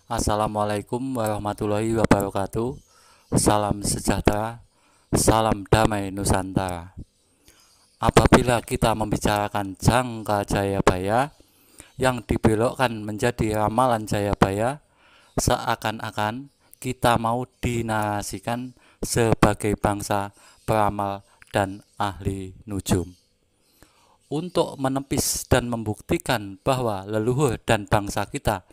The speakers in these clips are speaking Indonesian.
Assalamualaikum warahmatullahi wabarakatuh. Salam sejahtera, salam damai Nusantara. Apabila kita membicarakan jangka Jayabaya yang dibelokkan menjadi ramalan Jayabaya, seakan-akan kita mau dinarasikan sebagai bangsa peramal dan ahli nujum. Untuk menepis dan membuktikan bahwa leluhur dan bangsa kita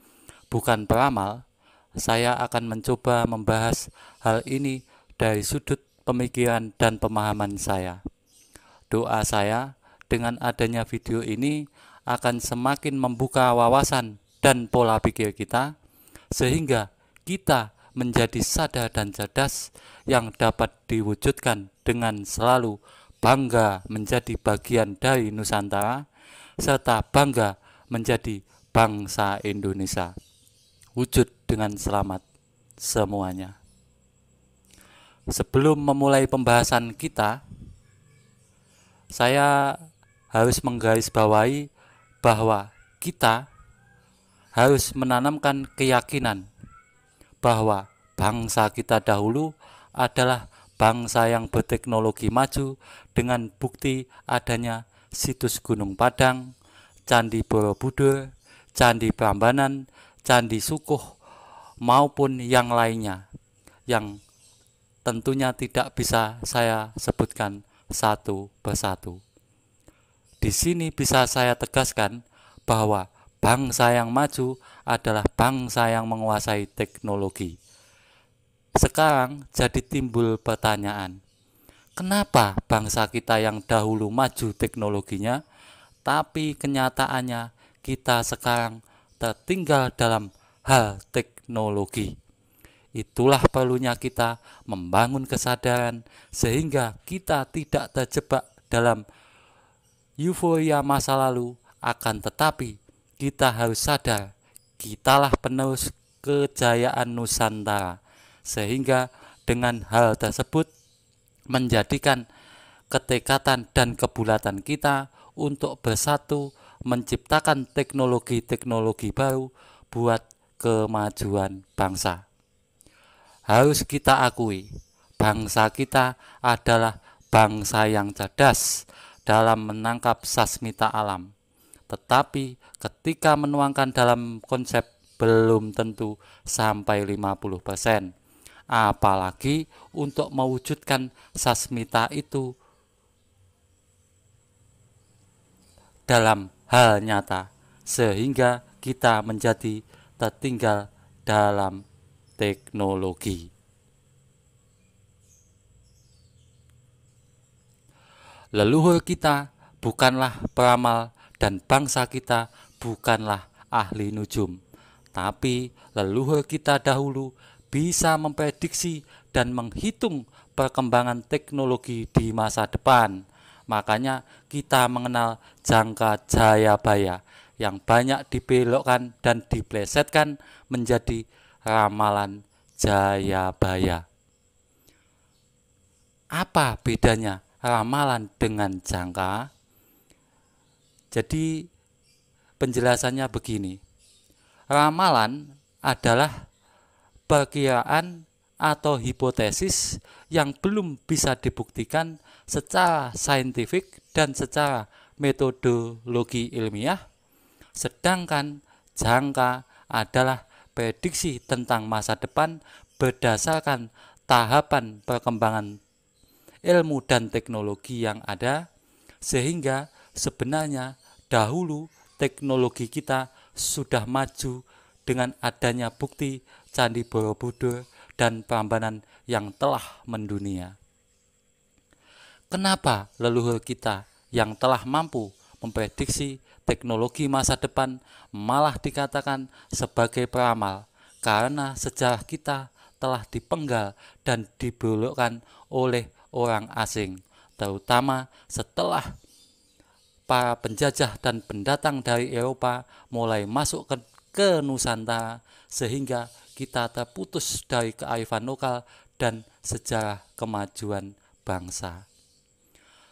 bukan peramal, saya akan mencoba membahas hal ini dari sudut pemikiran dan pemahaman saya. Doa saya dengan adanya video ini akan semakin membuka wawasan dan pola pikir kita, sehingga kita menjadi sadar dan cerdas yang dapat diwujudkan dengan selalu bangga menjadi bagian dari Nusantara, serta bangga menjadi bangsa Indonesia. Wujud dengan selamat semuanya. Sebelum memulai pembahasan kita, saya harus menggarisbawahi bahwa kita harus menanamkan keyakinan bahwa bangsa kita dahulu adalah bangsa yang berteknologi maju dengan bukti adanya situs Gunung Padang, Candi Borobudur, Candi Prambanan, Candi Sukuh, maupun yang lainnya yang tentunya tidak bisa saya sebutkan satu persatu. Di sini bisa saya tegaskan bahwa bangsa yang maju adalah bangsa yang menguasai teknologi. Sekarang jadi timbul pertanyaan, kenapa bangsa kita yang dahulu maju teknologinya, tapi kenyataannya kita sekarang tertinggal dalam hal teknologi? Itulah perlunya kita membangun kesadaran sehingga kita tidak terjebak dalam euforia masa lalu, akan tetapi kita harus sadar kitalah penerus kejayaan Nusantara, sehingga dengan hal tersebut menjadikan ketekatan dan kebulatan kita untuk bersatu menciptakan teknologi-teknologi baru buat kemajuan bangsa. Harus kita akui, bangsa kita adalah bangsa yang cerdas dalam menangkap sasmita alam. Tetapi ketika menuangkan dalam konsep belum tentu sampai 50%. Apalagi untuk mewujudkan sasmita itu dalam hal nyata, sehingga kita menjadi tertinggal dalam teknologi. Leluhur kita bukanlah peramal dan bangsa kita bukanlah ahli nujum, tapi leluhur kita dahulu bisa memprediksi dan menghitung perkembangan teknologi di masa depan. Makanya kita mengenal jangka Jayabaya yang banyak dibelokkan dan diplesetkan menjadi ramalan Jayabaya. Apa bedanya ramalan dengan jangka? Jadi penjelasannya begini. Ramalan adalah perkiraan atau hipotesis yang belum bisa dibuktikan secara saintifik dan secara metodologi ilmiah, sedangkan jangka adalah prediksi tentang masa depan berdasarkan tahapan perkembangan ilmu dan teknologi yang ada, sehingga sebenarnya dahulu teknologi kita sudah maju dengan adanya bukti Candi Borobudur dan Prambanan yang telah mendunia. Kenapa leluhur kita yang telah mampu memprediksi teknologi masa depan malah dikatakan sebagai peramal? Karena sejarah kita telah dipenggal dan dibelokkan oleh orang asing, terutama setelah para penjajah dan pendatang dari Eropa mulai masuk ke Nusantara, sehingga kita terputus dari kearifan lokal dan sejarah kemajuan bangsa.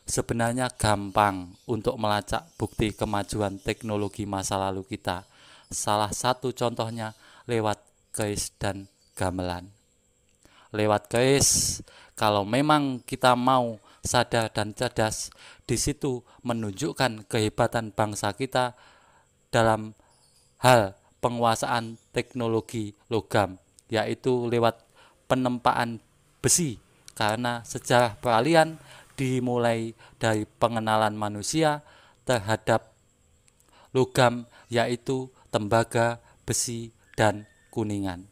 Sebenarnya gampang untuk melacak bukti kemajuan teknologi masa lalu kita. Salah satu contohnya lewat keris dan gamelan. Lewat keris, kalau memang kita mau sadar dan cerdas, di situ menunjukkan kehebatan bangsa kita dalam hal penguasaan teknologi logam, yaitu lewat penempaan besi, karena sejarah peralihan dimulai dari pengenalan manusia terhadap logam, yaitu tembaga, besi, dan kuningan.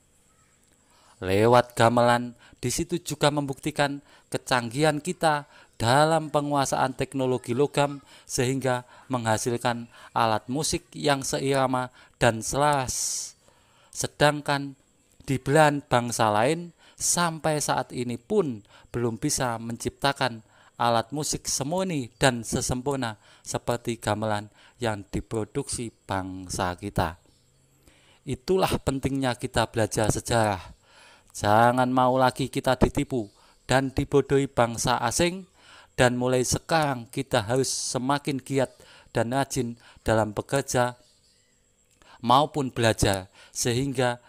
Lewat gamelan, di situ juga membuktikan kecanggihan kita dalam penguasaan teknologi logam sehingga menghasilkan alat musik yang seirama dan selaras. Sedangkan di belahan bangsa lain sampai saat ini pun belum bisa menciptakan alat musik semurni dan sesempurna seperti gamelan yang diproduksi bangsa kita. Itulah pentingnya kita belajar sejarah. Jangan mau lagi kita ditipu dan dibodohi bangsa asing, dan mulai sekarang kita harus semakin giat dan rajin dalam bekerja maupun belajar sehingga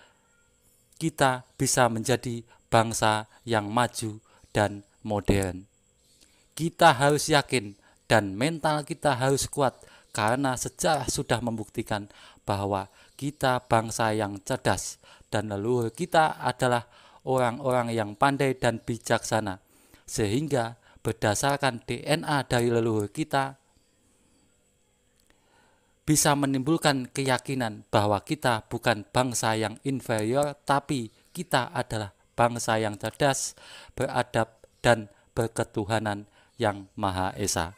kita bisa menjadi bangsa yang maju dan modern. Kita harus yakin dan mental kita harus kuat karena sejarah sudah membuktikan bahwa kita bangsa yang cerdas dan leluhur kita adalah orang-orang yang pandai dan bijaksana, sehingga berdasarkan DNA dari leluhur kita bisa menimbulkan keyakinan bahwa kita bukan bangsa yang inferior, tapi kita adalah bangsa yang cerdas, beradab, dan berketuhanan yang Maha Esa.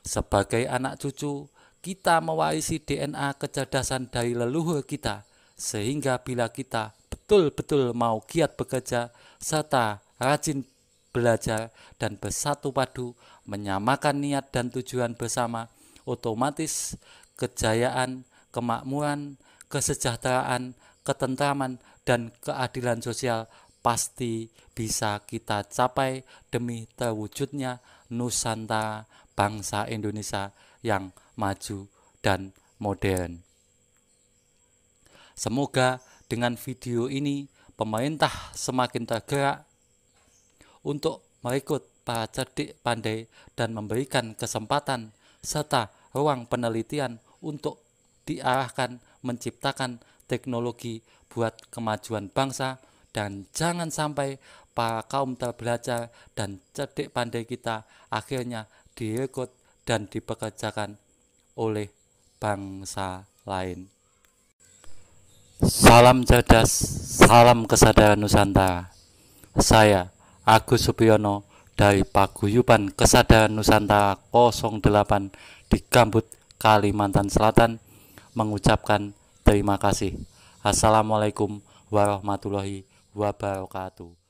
Sebagai anak cucu, kita mewarisi DNA kecerdasan dari leluhur kita, sehingga bila kita betul-betul mau giat bekerja serta rajin belajar dan bersatu padu menyamakan niat dan tujuan bersama, otomatis kejayaan, kemakmuran, kesejahteraan, ketentraman, dan keadilan sosial pasti bisa kita capai demi terwujudnya Nusantara bangsa Indonesia yang maju dan modern. Semoga dengan video ini pemerintah semakin tergerak untuk merekrut para cerdik pandai dan memberikan kesempatan serta ruang penelitian untuk diarahkan menciptakan teknologi buat kemajuan bangsa, dan jangan sampai para kaum terbelajar dan cerdik pandai kita akhirnya direkrut dan dipekerjakan oleh bangsa lain. Salam cerdas, salam kesadaran Nusantara. Saya Agus Supiono dari Paguyuban Kesadaran Nusantara 08 di Gambut, Kalimantan Selatan mengucapkan terima kasih. Assalamualaikum warahmatullahi wabarakatuh.